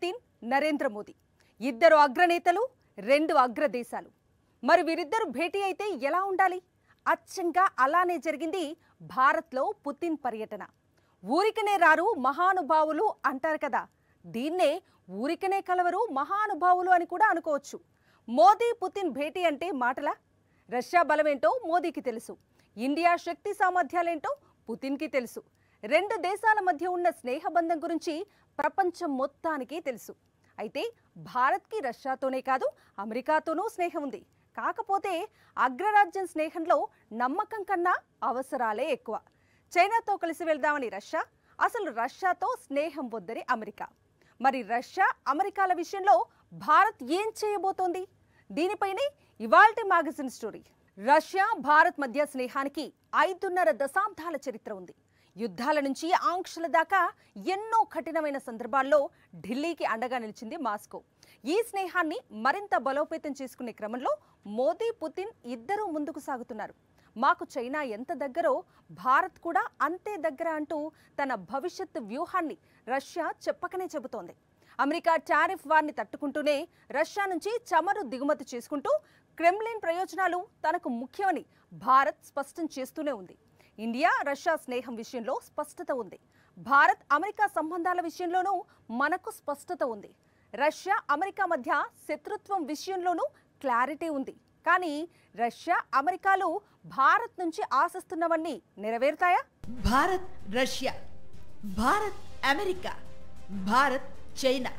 Putin, Narendra Modi ఇద్దరు అగ్రనేతలు, రెండు అగ్రదేశాలు. మరి వీరిద్దరు భేటీ అయితే ఎలా ఉండాలి? అచ్చంగా అలానే జరిగింది భారత్లో పుతిన్ పర్యటన. ఊరికనే రారు మహానుభావులు అంటారు కదా, దీన్నే ఊరికనే కలవరు మహానుభావులు అని కూడా అనుకోవచ్చు. మోదీ పుతిన్ భేటీ అంటే మాటలా? రష్యా బలమేంటో మోదీకి తెలుసు, ఇండియా శక్తి సామర్థ్యాలేంటో పుతిన్కి తెలుసు. రెండు దేశాల మధ్య ఉన్న స్నేహబంధం గురించి ప్రపంచం మొత్తానికి తెలుసు. అయితే భారత్కి రష్యాతోనే కాదు, అమెరికాతోనూ స్నేహం ఉంది. కాకపోతే అగ్రరాజ్యం స్నేహంలో నమ్మకం కన్నా అవసరాలే ఎక్కువ. చైనాతో కలిసి వెళ్దామని రష్యా, అసలు రష్యాతో స్నేహం వద్దని అమెరికా. మరి రష్యా, అమెరికాల విషయంలో భారత్ ఏం చేయబోతోంది? దీనిపైనే ఇవాల్టి మ్యాగజైన్ స్టోరీ. రష్యా, భారత్ మధ్య స్నేహానికి 5.5 దశాబ్దాల చరిత్ర ఉంది. యుద్ధాల నుంచి ఆంక్షల దాకా ఎన్నో కఠినమైన సందర్భాల్లో ఢిల్లీకి అండగా నిలిచింది మాస్కో. ఈ స్నేహాన్ని మరింత బలోపేతం చేసుకునే క్రమంలో మోదీ, పుతిన్ ఇద్దరూ ముందుకు సాగుతున్నారు. మాకు చైనా ఎంత దగ్గరో భారత్ కూడా అంతే దగ్గర అంటూ తన భవిష్యత్తు వ్యూహాన్ని రష్యా చెప్పకనే చెబుతోంది. అమెరికా టారిఫ్ వార్ని తట్టుకుంటూనే రష్యా నుంచి చమురు దిగుమతి చేసుకుంటూ క్రెమ్లిన్ ప్రయోజనాలు తనకు ముఖ్యమని భారత్ స్పష్టం చేస్తూనే ఉంది. ఇండియా, రష్యా స్నేహం విషయంలో స్పష్టత ఉంది. భారత్, అమెరికా సంబంధాల విషయంలోనూ మనకు స్పష్టత ఉంది. రష్యా, అమెరికా మధ్య శత్రుత్వం విషయంలోనూ క్లారిటీ ఉంది. కానీ రష్యా, అమెరికాలు భారత్ నుంచి ఆశిస్తున్నవన్నీ నెరవేరుతాయా? Bharat, Russia, Bharat, America, Bharat, China,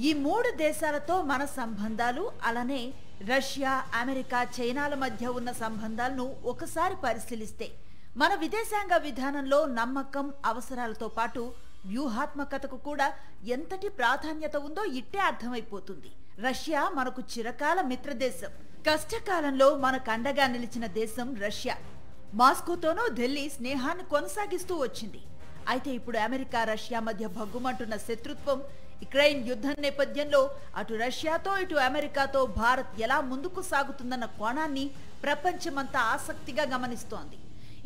ఈ 3 దేశాలతో మన సంబంధాలు, అలానే రష్యా, అమెరికా, చైనాల మధ్య ఉన్న సంబంధాలను ఒకసారి పరిశీలిస్తే మన విదేశాంగ విధానంలో నమ్మకం, అవసరాలతో పాటు వ్యూహాత్మకతకు కూడా ఎంతటి ప్రాధాన్యత ఉందో ఇట్టే అర్థమైపోతుంది. రష్యా మనకు చిరకాల మిత్రదేశం. కష్టకాలంలో మనకు అండగా నిలిచిన దేశం రష్యా. మాస్కోతోనూ ఢిల్లీ స్నేహాన్ని కొనసాగిస్తూ వచ్చింది. అయితే ఇప్పుడు అమెరికా, రష్యా మధ్య భగ్గుమంటున్న శత్రుత్వం, ఉక్రెయిన్ యుద్ధం నేపథ్యంలో అటు రష్యాతో ఇటు అమెరికాతో భారత్ ఎలా ముందుకు సాగుతుందన్న కోణాన్ని ప్రపంచమంతా ఆసక్తిగా గమనిస్తోంది.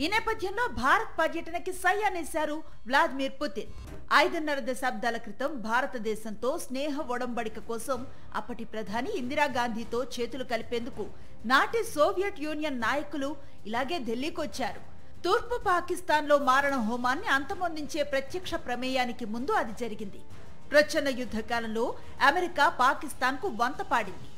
ఈ నేపథ్యంలో భారత్ పర్యటనకి సై అనేశారు వ్లాదిమిర్ పుతిన్. 5.5 దశాబ్దాల క్రితం భారతదేశంతో స్నేహ ఒడంబడిక కోసం అప్పటి ప్రధాని ఇందిరాగాంధీతో చేతులు కలిపేందుకు నాటి సోవియట్ యూనియన్ నాయకులు ఇలాగే ఢిల్లీకి వచ్చారు. తూర్పు పాకిస్తాన్లో మారణ హోమాన్ని అంతమొందించే ప్రత్యక్ష ప్రమేయానికి ముందు అది జరిగింది. ప్రచ్ఛన్న యుద్ధ కాలంలో అమెరికా పాకిస్తాన్కు వంత పాడింది.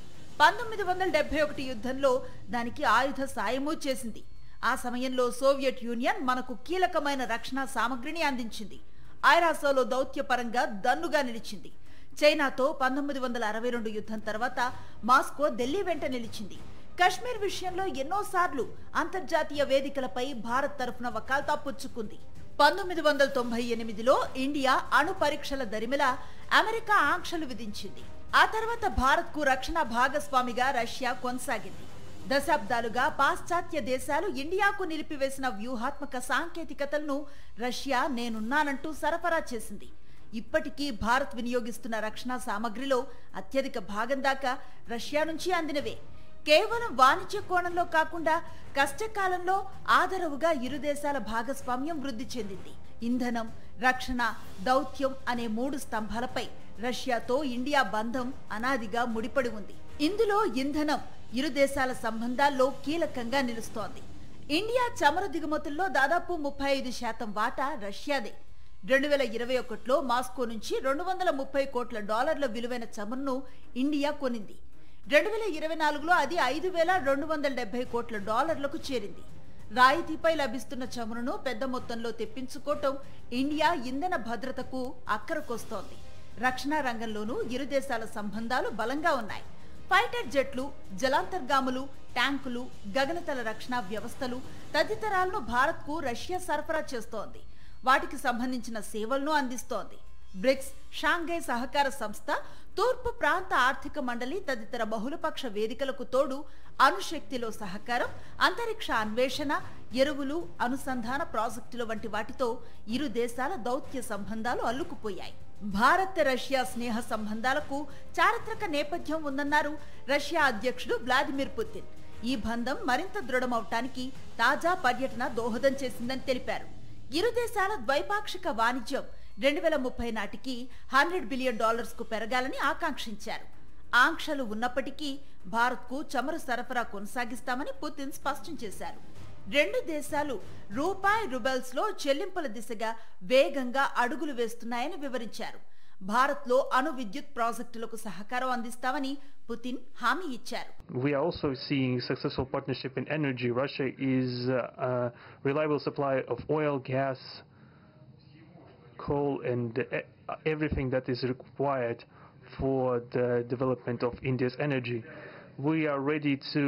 1971 యుద్ధంలో దానికి ఆయుధ సాయమూ చేసింది. ఆ సమయంలో సోవియట్ యూనియన్ మనకు కీలకమైన రక్షణ సామగ్రిని అందించింది. ఐరాసోలో దౌత్యపరంగా దన్నుగా నిలిచింది. చైనాతో 1962 యుద్ధం తర్వాత మాస్కో ఢిల్లీ వెంట నిలిచింది. కశ్మీర్ విషయంలో ఎన్నోసార్లు అంతర్జాతీయ వేదికలపై భారత్ తరఫున వకాల్తా పుచ్చుకుంది. 1998లో ఇండియా అణు పరీక్షల దరిమిలా అమెరికా ఆంక్షలు విధించింది. ఆ తర్వాత భారత్కు రక్షణ భాగస్వామిగా రష్యా కొనసాగింది. దశాబ్దాలుగా పాశ్చాత్య దేశాలు ఇండియాకు నిలిపివేసిన వ్యూహాత్మక సాంకేతికతలను రష్యా నేనున్నానంటూ సరఫరా చేసింది. ఇప్పటికీ భారత్ వినియోగిస్తున్న రక్షణ సామగ్రిలో అత్యధిక భాగం దాకా రష్యా నుంచి అందినవే. కేవలం వాణిజ్య కోణంలో కాకుండా కష్టకాలంలో ఆదరవుగా ఇరు దేశాల భాగస్వామ్యం వృద్ధి చెందింది. ఇంధనం, రక్షణ, దౌత్యం అనే 3 స్తంభాలపై రష్యాతో ఇండియా బంధం అనాదిగా ముడిపడి ఉంది. ఇందులో ఇంధనం ఇరు దేశాల సంబంధాల్లో కీలకంగా నిలుస్తోంది. ఇండియా చమురు దిగుమతుల్లో దాదాపు 35% వాటా రష్యాదే. 2021లో మాస్కో నుంచి $230 కోట్ల విలువైన చమురును ఇండియా కొనింది. 2024లో అది $5,270 కోట్లకు చేరింది. రాయితీపై లభిస్తున్న చమురును పెద్ద మొత్తంలో తెప్పించుకోవటం ఇండియా ఇంధన భద్రతకు అక్కరకొస్తోంది. రక్షణ రంగంలోనూ ఇరు దేశాల సంబంధాలు బలంగా ఉన్నాయి. ఫైటర్ జెట్లు, జలాంతర్గాములు, ట్యాంకులు, గగనతల రక్షణ వ్యవస్థలు తదితరాలను భారత్కు రష్యా సరఫరా చేస్తోంది. వాటికి సంబంధించిన సేవలను అందిస్తోంది. బ్రిక్స్, షాంఘై సహకార సంస్థ, తూర్పు ప్రాంత ఆర్థిక మండలి తదితర బహుళపక్ష వేదికలకు తోడు అణుశక్తిలో సహకారం, అంతరిక్ష అన్వేషణ, ఎరువులు, అనుసంధాన ప్రాజెక్టుల వంటి వాటితో ఇరు దేశాల దౌత్య సంబంధాలు అల్లుకుపోయాయి. భారత్, రష్యా స్నేహ సంబంధాలకు చారిత్రక నేపథ్యం ఉందన్నారు రష్యా అధ్యక్షుడు వ్లాదిమిర్ పుతిన్. ఈ బంధం మరింత దృఢమవటానికి తాజా పర్యటన దోహదం చేసిందని తెలిపారు. ఇరు దేశాల ద్వైపాక్షిక వాణిజ్యం 2030 నాటికి $100 బిలియన్ కు పెరగాలని ఆకాంక్షించారు. ఆంక్షలు ఉన్నప్పటికీ భారత్కు చమురు సరఫరా కొనసాగిస్తామని పుతిన్ స్పష్టం చేశారు. రెండు దేశాలు రూపాయి రూబెల్స్లో చెల్లింపుల దిశగా వేగంగా అడుగులు వేస్తున్నాయని వివరించారు. భారత్లో అణు విద్యుత్ ప్రాజెక్టులకు సహకారం అందిస్తామని పుతిన్ హామీ ఇచ్చారు. We are also seeing successful partnership in energy. Russia is a reliable supplier of oil, gas, coal and everything that is required for the development of India's energy. We are ready to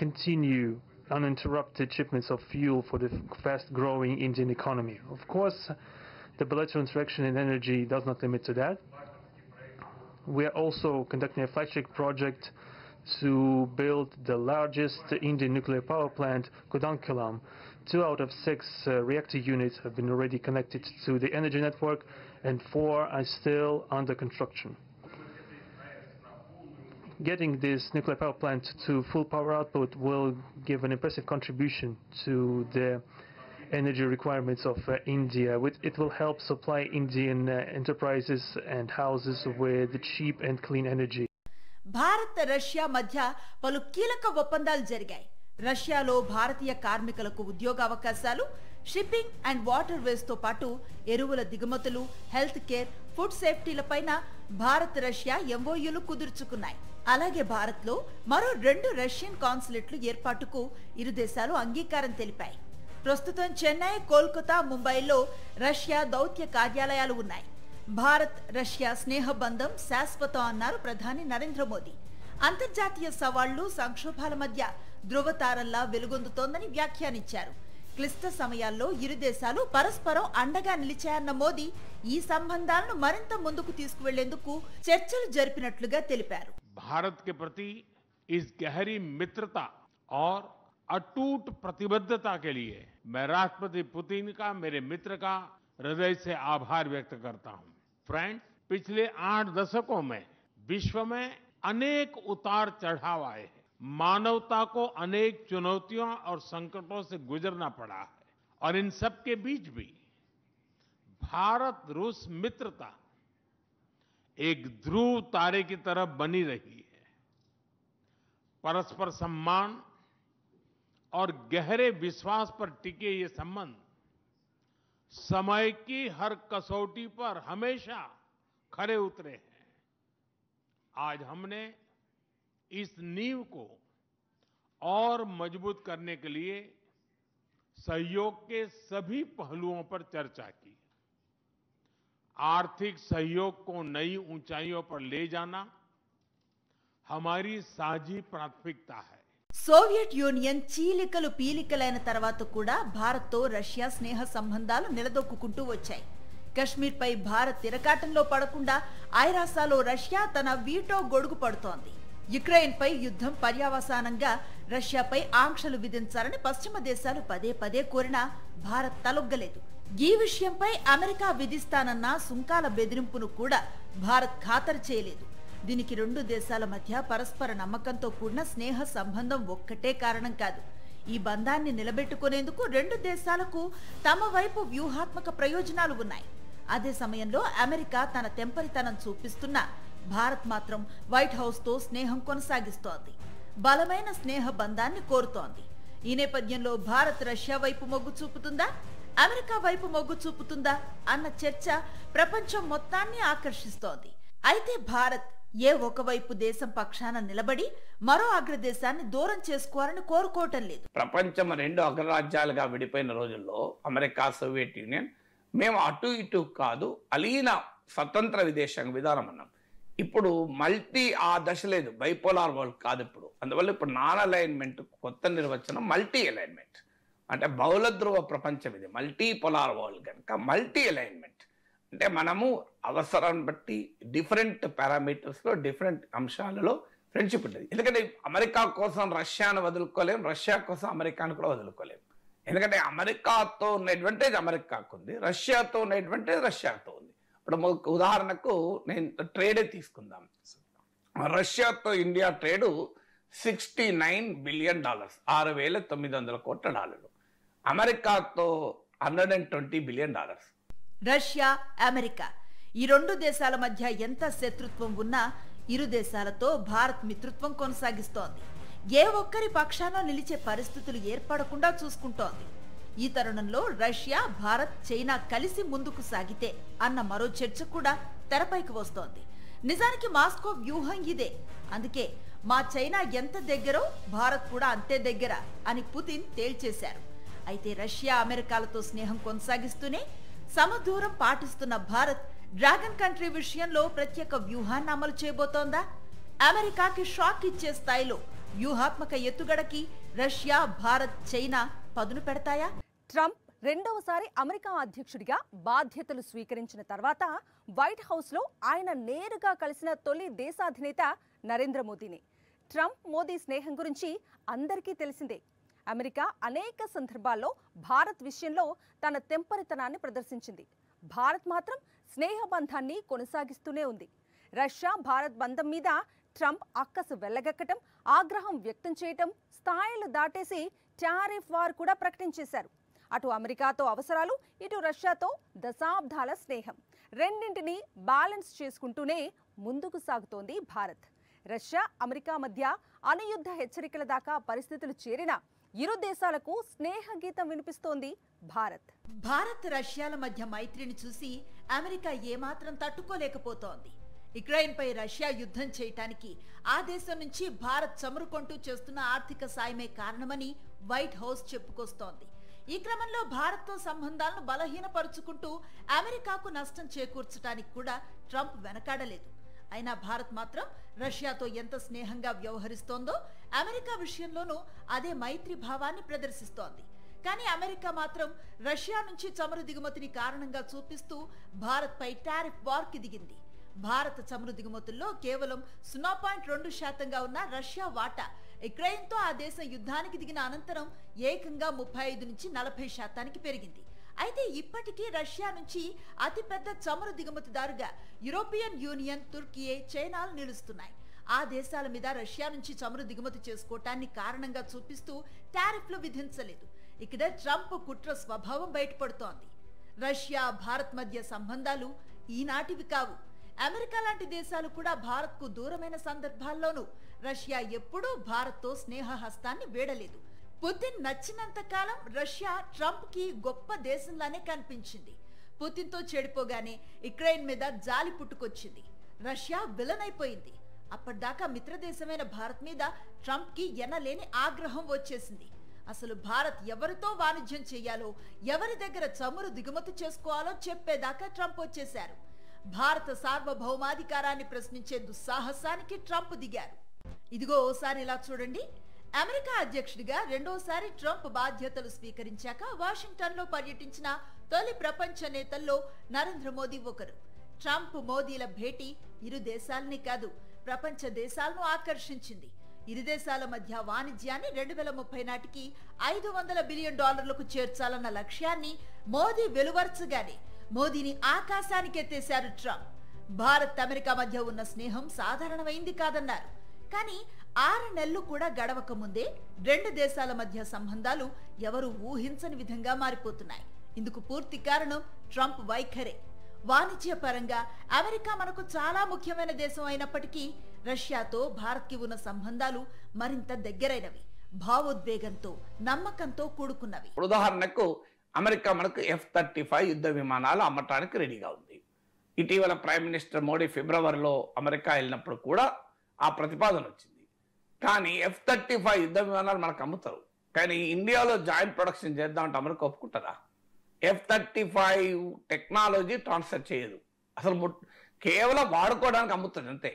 continue uninterrupted shipments of fuel for the fast-growing Indian economy. Of course, the bilateral interaction in energy does not limit to that. We are also conducting a flagship project to build the largest Indian nuclear power plant, Kudankulam. 2 out of 6 reactor units have been already connected to the energy network and 4 are still under construction. Getting this nuclear power plant to full power output will give an impressive contribution to the energy requirements of India. It will help supply Indian enterprises and houses with cheap and clean energy. Bharat Russia మధ్య పలు కీలక ఒప్పందాలు జరిగాయి. రష్యాలో భారతీయ కార్మికులకు ఉద్యోగ అవకాశాలు, shipping and water ways తో పాటు ఎరువుల దిగుమతులు, హెల్త్ కేర్, ఫుడ్ సేఫ్టీలపైన భారత్ రష్యా ఎంఓయూలు కుదుర్చుకున్నాయి. అలాగే భారత్లో మరో 2 రష్యన్ కాన్సులేట్లు ఏర్పాటుకు ఇరు దేశాలు అంగీకారం తెలిపాయి. ప్రస్తుతం చెన్నై, కోల్కతా, ముంబైలో రష్యా దౌత్య కార్యాలయాలు ఉన్నాయి. భారత్ రష్యా స్నేహబంధం శాశ్వతం అన్నారు ప్రధాని నరేంద్ర మోదీ. అంతర్జాతీయ సవాళ్లు, సంక్షోభాల మధ్య ధృవతారల్లా వెలుగొందుతోందని వ్యాఖ్యానించారు. క్లిష్ట సమయాల్లో ఇరు దేశాలు పరస్పరం అండగా నిలిచాయన్న మోదీ ఈ సంబంధాలను మరింత ముందుకు తీసుకువెళ్లేందుకు చర్చలు జరిపినట్లుగా తెలిపారు. भारत के प्रति इस गहरी मित्रता और अटूट प्रतिबद्धता के लिए मैं राष्ट्रपति पुतिन का, मेरे मित्र का हृदय से आभार व्यक्त करता हूं. फ्रेंड्स, पिछले 8 दशकों में विश्व में अनेक उतार चढ़ाव आए हैं. मानवता को अनेक चुनौतियों और संकटों से गुजरना पड़ा है और इन सब के बीच भी भारत रूस मित्रता एक ध्रुव तारे की तरफ बनी रही है. परस्पर सम्मान और गहरे विश्वास पर टिके ये संबंध समय की हर कसौटी पर हमेशा खरे उतरे हैं. आज हमने इस नींव को और मजबूत करने के लिए सहयोग के सभी पहलुओं पर चर्चा की. आर्थिक सहयोग को नई ऊंचाइयों पर ले जाना हमारी साझी प्राथमिकता है. సోవియట్ యూనియన్ చీలికలు పీలికలైన తర్వాత కూడా భారత్తో రష్యా స్నేహ సంబంధాలు నిలదొక్కుంటూ వచ్చాయి. కశ్మీర్పై భారత్ తిరకాటంలో పడకుండా ఐరాసాలో రష్యా తన వీటో గొడుగు పడుతోంది. యుక్రెయిన్పై యుద్ధం పర్యవసానంగా రష్యాపై ఆంక్షలు విధించాలని పశ్చిమ దేశాలు పదే పదే కోరినా భారత్ తలొగ్గలేదు. ఈ విషయంపై అమెరికా విధిస్తానన్న సుంకాల బెదిరింపును కూడా భారత్ ఖాతరు చేయలేదు. దీనికి 2 దేశాల మధ్య పరస్పర నమ్మకంతో కూడిన స్నేహ సంబంధం ఒక్కటే కారణం కాదు. ఈ బంధాన్ని నిలబెట్టుకునేందుకు 2 దేశాలకు తమ వైపు వ్యూహాత్మక ప్రయోజనాలు ఉన్నాయి. అదే సమయంలో అమెరికా తన తెంపరితనం చూపిస్తున్నా భారత్ మాత్రం వైట్ హౌస్ తో స్నేహం కొనసాగిస్తోంది. బలమైన స్నేహ బంధాన్ని కోరుతోంది. ఈ నేపథ్యంలో భారత్ రష్యా వైపు మొగ్గు చూపుతుందా, అమెరికా వైపు మొగ్గు చూపుతుందా అన్న చర్చ ప్రపంచం మొత్తాన్ని ఆకర్షిస్తోంది. అయితే భారత్ ఏ ఒకవైపు దేశం పక్షాన నిలబడి మరో అగ్రదేశాన్ని దూరం చేసుకోవాలని కోరుకోవటం లేదు. ప్రపంచం 2 అగ్రరాజ్యాలుగా విడిపోయిన రోజుల్లో అమెరికా, సోవియట్ యూనియన్ మేము అటు ఇటు కాదు, అలీన స్వతంత్ర విదేశాంగ విధానం అన్నాం. ఇప్పుడు మల్టీ ఆ దశ లేదు, బైపోలార్ వరల్డ్ కాదు ఇప్పుడు. అందువల్ల ఇప్పుడు నాన్ అలైన్మెంట్ కొత్త నిర్వచనం మల్టీ అలైన్మెంట్. అంటే బహుళ ధ్రువ ప్రపంచం ఇది, మల్టీ పొలార్ వరల్డ్ కనుక మల్టీ అలైన్మెంట్ అంటే మనము అవసరాన్ని బట్టి డిఫరెంట్ పారామీటర్స్లో డిఫరెంట్ అంశాలలో ఫ్రెండ్షిప్ ఉంటుంది. ఎందుకంటే అమెరికా కోసం రష్యాను వదులుకోలేం, రష్యా కోసం అమెరికాను కూడా వదులుకోలేం. ఎందుకంటే అమెరికాతో ఉన్న అడ్వాంటేజ్ అమెరికాకు ఉంది, రష్యాతో ఉన్న అడ్వాంటేజ్ రష్యాతో ఉంది. ఇప్పుడు ఉదాహరణకు నేను ట్రేడే తీసుకుందాం. రష్యాతో ఇండియా ట్రేడు $69 బిలియన్, $6,900 కోట్ల. అమెరికాతో $120 బిలియన్. రష్యా, అమెరికా ఈ రెండు దేశాల మధ్య ఎంత శత్రుత్వం ఉన్నా ఇరు దేశాలతో భారత్ మిత్రత్వం కొనసాగిస్తోంది. ఏ ఒక్కరి పక్షాన నిలిచే పరిస్థితులు ఏర్పడకుండా చూసుకుంటోంది. ఈ తరుణంలో రష్యా, భారత్, చైనా కలిసి ముందుకు సాగితే అన్న మరో చర్చ కూడా తెరపైకి వస్తోంది. నిజానికి మాస్కో వ్యూహం ఇదే. అందుకే మా చైనా ఎంత దగ్గరో భారత్ కూడా అంతే దగ్గర అని పుతిన్ తేల్చేశారు. అయితే రష్యా, అమెరికాలతో స్నేహం కొనసాగిస్తూనే సమదూరం పాటిస్తున్న భారత్ డ్రాగన్ కంట్రీ విషయంలో ప్రత్యేక వ్యూహాన్ని అమలు చేయబోతోందా? అమెరికాకి షాక్ ఇచ్చే స్థాయిలో వ్యూహాత్మక ఎత్తుగడకి రష్యా, భారత్, చైనా పదును పెడతాయా? ట్రంప్ రెండవసారి అమెరికా అధ్యక్షుడిగా బాధ్యతలు స్వీకరించిన తర్వాత వైట్ హౌస్లో ఆయన నేరుగా కలిసిన తొలి దేశాధినేత నరేంద్ర మోదీని. ట్రంప్, మోదీ స్నేహం గురించి అందరికీ తెలిసిందే. అమెరికా అనేక సందర్భాల్లో భారత్ విషయంలో తన తెంపరితనాన్ని ప్రదర్శించింది. భారత్ మాత్రం స్నేహబంధాన్ని కొనసాగిస్తూనే ఉంది. రష్యా, భారత్ బంధం మీద ట్రంప్ అక్కసు వెళ్లగక్కటం, ఆగ్రహం వ్యక్తం చేయటం, స్థాయిలు దాటేసి టారిఫ్ వార్ కూడా ప్రకటించేశారు. అటు అమెరికాతో అవసరాలు, ఇటు రష్యాతో దశాబ్దాల స్నేహం, రెండింటినీ బ్యాలెన్స్ చేసుకుంటూనే ముందుకు సాగుతోంది భారత్. రష్యా, అమెరికా మధ్య అణుయుద్ధ హెచ్చరికల దాకా పరిస్థితులు చేరినా ఇరు దేశాలకు స్నేహ గీతం వినిపిస్తోంది భారత్. భారత్, రష్యాల మధ్య మైత్రిని చూసి అమెరికా ఏమాత్రం తట్టుకోలేకపోతోంది. ఉక్రెయిన్ పై రష్యా యుద్ధం చేయటానికి ఆ దేశం నుంచి భారత్ చమురుకొంటూ చేస్తున్న ఆర్థిక సాయమే కారణమని వైట్ హౌస్ చెప్పుకొస్తోంది. ఈ క్రమంలో భారత్తో సంబంధాలను బలహీనపరుచుకుంటూ అమెరికాకు నష్టం చేకూర్చడానికి కూడా ట్రంప్ వెనకాడలేదు. అయినా భారత్ మాత్రం రష్యాతో ఎంత స్నేహంగా వ్యవహరిస్తోందో అమెరికా విషయంలోనూ అదే మైత్రి భావాన్ని ప్రదర్శిస్తోంది. కానీ అమెరికా మాత్రం రష్యా నుంచి చమురు దిగుమతిని కారణంగా చూపిస్తూ భారత్ పై టారిఫ్ వార్కి దిగింది. భారత చమురు దిగుమతుల్లో కేవలం 0.2% ఉన్న రష్యా వాటా ఉక్రెయిన్తో ఆ దేశం యుద్ధానికి దిగిన అనంతరం ఏకంగా 35 నుంచి 40% పెరిగింది. అయితే ఇప్పటికీ రష్యా నుంచి అతిపెద్ద చమురు దిగుమతిదారుగా యూరోపియన్ యూనియన్, తుర్కియే, చైనాలు నిలుస్తున్నాయి. ఆ దేశాల మీద రష్యా నుంచి చమురు దిగుమతి చేసుకోవటాన్ని కారణంగా చూపిస్తూ టారిఫ్లు విధించలేదు. ఇక్కడ ట్రంప్ కుట్ర స్వభావం బయటపడుతోంది. రష్యా, భారత్ మధ్య సంబంధాలు ఈనాటివి కావు. అమెరికా లాంటి దేశాలు కూడా భారత్కు దూరమైన సందర్భాల్లోనూ రష్యా ఎప్పుడూ భారత్తో స్నేహ హస్తాన్ని వీడలేదు. పుతిన్ నచ్చినంత కాలం రష్యా ట్రంప్ కి గొప్ప దేశంలానే కనిపించింది. పుతిన్తో చెడిపోగానే ఉక్రెయిన్ మీద జాలి పుట్టుకొచ్చింది. రష్యా విలన్ అయిపోయింది. అప్పటిదాకా మిత్రదేశమైన భారత్ మీద ట్రంప్ కి ఎనలేని ఆగ్రహం వచ్చేసింది. అసలు భారత్ ఎవరితో వాణిజ్యం చేయాలో, ఎవరి దగ్గర చమురు దిగుమతి చేసుకోవాలో చెప్పేదాకా ట్రంప్ వచ్చేశారు. భారత సార్వభౌమాధికారాన్ని ప్రశ్నించే దుస్సాహసానికి ట్రంప్ దిగారు. ఇదిగో ఓసారి ఇలా చూడండి. అమెరికా అధ్యక్షుడిగా రెండోసారి ట్రంప్ బాధ్యతలు స్వీకరించాక వాషింగ్టన్ లో పర్యటించిన తొలి ప్రపంచ నేతల్లో నరేంద్ర మోదీ ఒకరు. ట్రంప్, మోదీల భేటీ ఇరు దేశాలని కాదు, ప్రపంచ దేశాలను ఆకర్షించింది. ఇరు దేశాల మధ్య వాణిజ్యాన్ని 2030 నాటికి $500 బిలియన్ చేర్చాలన్న లక్ష్యాన్ని మోదీ వెలువరచగానే మోదీని ఆకాశానికెత్తేశారు ట్రంప్. భారత్, అమెరికా మధ్య ఉన్న స్నేహం సాధారణమైంది కాదన్నారు. కానీ 6 నెలలు కూడా గడవక ముందే రెండు దేశాల మధ్య సంబంధాలు ఎవరు ఊహించని విధంగా మారిపోతున్నాయి. ఇందుకు పూర్తి కారణం ట్రంప్ వైఖరే. వాణిజ్య పరంగా అమెరికా మనకు చాలా ముఖ్యమైన దేశం అయినప్పటికీ రష్యాతో భారత్కి ఉన్న సంబంధాలు మరింత దగ్గరైనవి, భావోద్వేగంతో, నమ్మకంతో కూడుకున్నవి. ఉదాహరణకు అమెరికా మనకు F-35 యుద్ధ విమానాలు అమ్మటానికి రెడీగా ఉంది. ఇటీవల ప్రైమ్ మినిస్టర్ మోడీ ఫిబ్రవరిలో అమెరికా వెళ్ళినప్పుడు కూడా ఆ ప్రతిపాదన వచ్చింది. కానీ F-35 యుద్ధ విమానాలు మనకు అమ్ముతారు, కానీ ఇండియాలో జాయింట్ ప్రొడక్షన్ చేద్దామంటే అమెరికా ఒప్పుకుంటుందా? F-35 టెక్నాలజీ ట్రాన్స్ఫర్ చేయదు, అసలు కేవలం వాడుకోవడానికి అమ్ముతుంది అంతే.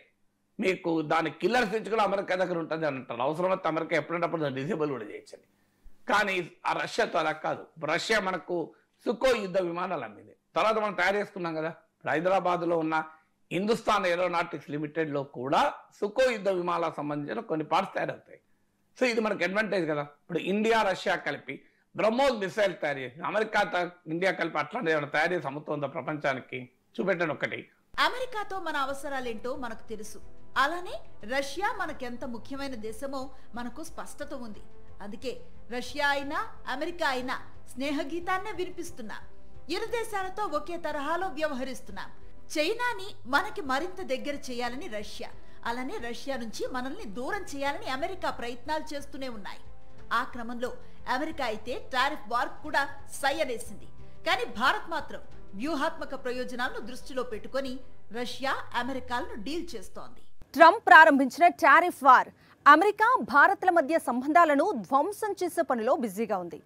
మీకు దాని కిల్లర్ స్విచ్ కూడా అమెరికా దగ్గర ఉంటుంది అని అంటారు. అవసరమైతే అమెరికా ఎప్పుడైనప్పుడు డిజేబుల్ కూడా చేయొచ్చని. కానీ ఆ రష్యాతో అలా కాదు. రష్యా మనకు సుకోయ్ యుద్ధ విమానాలు అమ్మింది. తర్వాత మనం తయారు చేసుకున్నాం కదా, హైదరాబాద్లో ఉన్న హిందుస్థాన్ ఏరోనాటిక్స్ లిమిటెడ్లో కూడా సుకోయ్ యుద్ధ విమానాలకు సంబంధించిన కొన్ని పార్ట్స్ తయారవుతాయి. సో ఇది మనకు అడ్వాంటేజ్ కదా. ఇప్పుడు ఇండియా, రష్యా కలిపి బ్రహ్మోస్ మిసైల్ తయారు చేసి అమెరికా, ఇండియా కలిపి అట్లాంటి ఏమైనా తయారు చేసి అమ్ముతుందా ప్రపంచానికి? చూపెట్టండి ఒకటి. అమెరికాతో మన అవసరాలేంటో మనకు తెలుసు. అలానే రష్యా మనకెంత ముఖ్యమైన దేశమో మనకు స్పష్టత ఉంది. అందుకే రష్యా అయినా అమెరికా అయినా స్నేహగీతాన్నే వినిపిస్తున్నా. ఇరు దేశాలతో ఒకే తరహాలో వ్యవహరిస్తున్నాం. చైనాని మనకి మరింత దగ్గర చేయాలని రష్యా, అలానే రష్యా నుంచి మనల్ని దూరం చేయాలని అమెరికా ప్రయత్నాలు చేస్తూనే ఉన్నాయి. ఆ క్రమంలో అమెరికా అయితే టారిఫ్ వార్ కూడా సై అనేసింది. కానీ భారత్ మాత్రం వ్యూహాత్మక ప్రయోజనాలను దృష్టిలో పెట్టుకొని రష్యా అమెరికాలను డీల్ చేస్తోంది. ట్రంప్ ప్రారంభించిన టారిఫ్ వార్ అమెరికా భారత్ల మధ్య సంబంధాలను ధ్వంసం చేసే పనిలో బిజీగా ఉంది.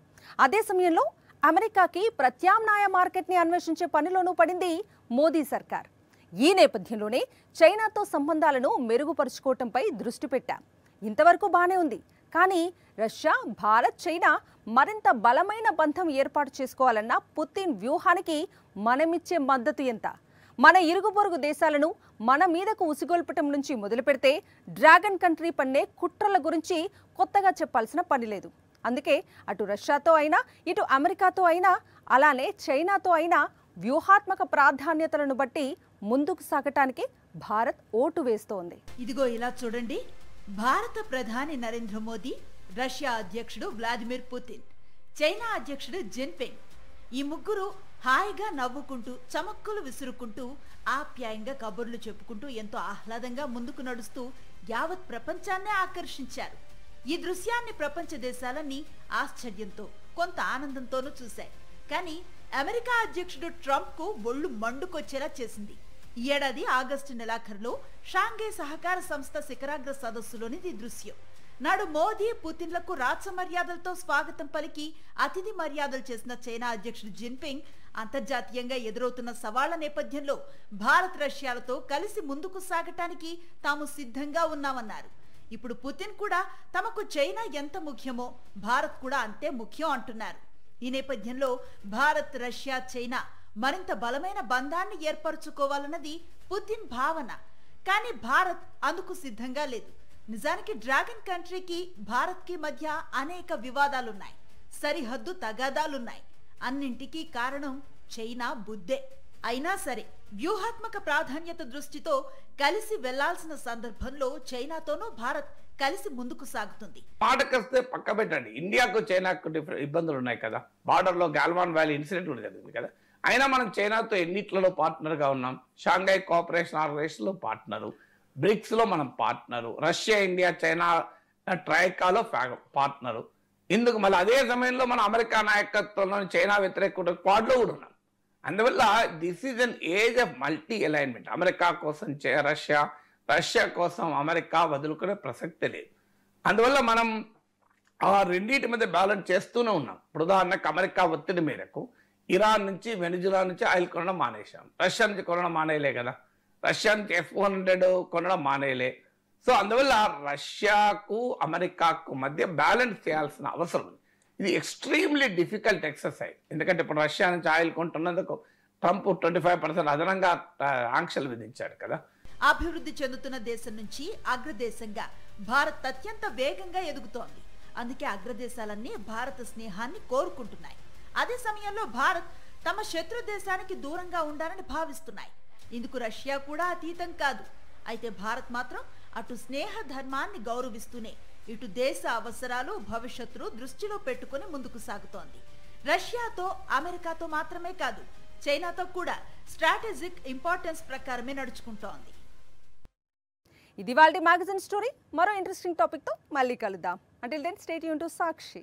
అదే సమయంలో అమెరికాకి ప్రత్యామ్నాయ మార్కెట్ని అన్వేషించే పనిలోనూ పడింది మోదీ సర్కార్. ఈ నేపథ్యంలోనే చైనాతో సంబంధాలను మెరుగుపరుచుకోవటంపై దృష్టి పెట్టాం. ఇంతవరకు బానే ఉంది. కానీ రష్యా, భారత్, చైనా మరింత బలమైన బంధం ఏర్పాటు చేసుకోవాలన్న పుతిన్ వ్యూహానికి మనమిచ్చే మద్దతు ఎంత? మన ఇరుగు పొరుగు దేశాలను మన మీదకు ఉసిగొల్పటం నుంచి మొదలు పెడితే డ్రాగన్ కంట్రీ పన్నే కుట్రల గురించి కొత్తగా చెప్పాల్సిన పని లేదు. అందుకే అటు రష్యాతో అయినా ఇటు అమెరికాతో అయినా అలానే చైనాతో అయినా వ్యూహాత్మక ప్రాధాన్యతలను బట్టి ముందుకు సాగటానికి భారత్ ఓటు వేస్తోంది. ఇదిగో ఇలా చూడండి. భారత ప్రధాని నరేంద్ర మోదీ, రష్యా అధ్యక్షుడు వ్లాదిమిర్ పుతిన్, చైనా అధ్యక్షుడు జిన్పింగ్, ఈ ముగ్గురు హాయిగా నవ్వుకుంటూ చమక్కులు విసురుకుంటూ ఆప్యాయంగా కబుర్లు చెప్పుకుంటూ ఎంతో ఆహ్లాదంగా ముందుకు నడుస్తూ యావత్ ప్రపంచాన్నే ఆకర్షించారు. ఈ దృశ్యాన్ని ప్రపంచ దేశాలన్నీ ఆశ్చర్యంతో కొంత ఆనందంతోనూ చూశాయి. కానీ అమెరికా అధ్యక్షుడు ట్రంప్ కు ఒళ్ళు మండుకొచ్చేలా చేసింది. ఈ ఏడాది ఆగస్టు నెలాఖరులో షాంఘై సహకార సంస్థ శిఖరాగ్ర సదస్సులోనిది దృశ్యం. నాడు మోదీ, పుతిన్లకు రాచ మర్యాదలతో స్వాగతం పలికి అతిథి మర్యాదలు చేసిన చైనా అధ్యక్షుడు జిన్పింగ్ అంతర్జాతీయంగా ఎదురవుతున్న సవాళ్ల నేపథ్యంలో భారత్, రష్యాలతో కలిసి ముందుకు సాగటానికి తాము సిద్ధంగా ఉన్నామన్నారు. ఇప్పుడు పుతిన్ కూడా తమకు చైనా ఎంత ముఖ్యమో భారత్ కూడా అంతే ముఖ్యం అంటున్నారు. ఈ నేపథ్యంలో భారత్, రష్యా, చైనా మరింత బలమైన బంధాన్ని ఏర్పరచుకోవాలన్నది పుతిన్ భావన. కానీ భారత్ అందుకు సిద్ధంగా లేదు. నిజానికి డ్రాగన్ కంట్రీకి భారత్కి మధ్య అనేక వివాదాలున్నాయి, సరిహద్దు తగాదాలున్నాయి. అన్నింటికీ కారణం చైనా బుద్ధే. అయినా సరే వ్యూహాత్మక ప్రాధాన్యత దృష్టితో కలిసి వెళ్లాల్సిన సందర్భంలో చైనాతోనూ భారత్ కలిసి ముందుకు సాగుతుంది. మాటకొస్తే పక్క పెట్టండి, ఇండియాకు చైనాకు ఇబ్బందులు ఉన్నాయి కదా. బార్డర్ లో గాల్వాన్ వ్యాలీ ఇన్సిడెంట్ కూడా జరిగింది కదా. అయినా మనం చైనాతో ఎన్నిట్లలో పార్ట్నర్ గా ఉన్నాం. షాంఘై కోఆపరేషన్ ఆర్గనైజేషన్ లో పార్ట్నరు, బ్రిక్స్ లో మనం పార్ట్నరు, రష్యా, ఇండియా, చైనా ట్రైకాలో పార్ట్నరు. ఇందుకు మళ్ళీ అదే సమయంలో మన అమెరికా నాయకత్వంలో చైనా వ్యతిరేక క్వాడ్లో కూడా ఉన్నాం. అందువల్ల this is an age of multi alignment. America కోసం రష్యా, రష్యా కోసం అమెరికా వదులుకునే ప్రసక్తే లేదు. అందువల్ల మనం ఆ రెండింటి మీద బ్యాలెన్స్ చేస్తూనే ఉన్నాం. ఇప్పుడు ఉదాహరణకు అమెరికా ఒత్తిడి మేరకు ఇరాన్ నుంచి, వెనిజులా నుంచి ఆయిల్ కొనడం మానేశాం. రష్యా నుంచి కొనడం మానేయలే కదా. రష్యా నుంచి F-100 కొనడం మానేయలే. సో అందువల్ల రష్యాకు అమెరికాకు మధ్య బ్యాలెన్స్ చేయాల్సిన అవసరం ఉంది. ఇది ఎక్స్ట్రీమ్లీ డిఫికల్ట్ ఎక్సర్సైజ్. ఎందుకంటే ఇప్పుడు రష్యా నుంచి ఆయిల్ కొంటున్నందుకు ట్రంప్ 25% అదనంగా ఆంక్షలు విధించారు కదా. అభివృద్ధి చెందుతున్న దేశం నుంచి అగ్రదేశంగా భారత్ అత్యంత వేగంగా ఎదుగుతోంది. అందుకే అగ్రదేశాలన్నీ భారత స్నేహాన్ని కోరుకుంటున్నాయి. అదే సమయంలో భారత్ తమ శత్రు దేశానికి దూరంగా ఉండాలని భావిస్తున్నాయి. ఇందుకు రష్యా కూడా అతీతం కాదు. అయితే భారత్ మాత్రం అటు స్నేహ ధర్మాన్ని గౌరవిస్తూనే ఇటు దేశ అవసరాలు, భవిష్యత్తును దృష్టిలో పెట్టుకుని ముందుకు సాగుతోంది. రష్యాతో, అమెరికాతో మాత్రమే కాదు, చైనాతో కూడా స్ట్రాటజిక్ ఇంపార్టెన్స్ ప్రకారమే నడుచుకుంటోంది. ఇది వాళ్ళ మ్యాగజైన్ స్టోరీ. మరో ఇంట్రెస్టింగ్ టాపిక్ తో మళ్ళీ కలుద్దాం. Until then stay tune to Sakshi.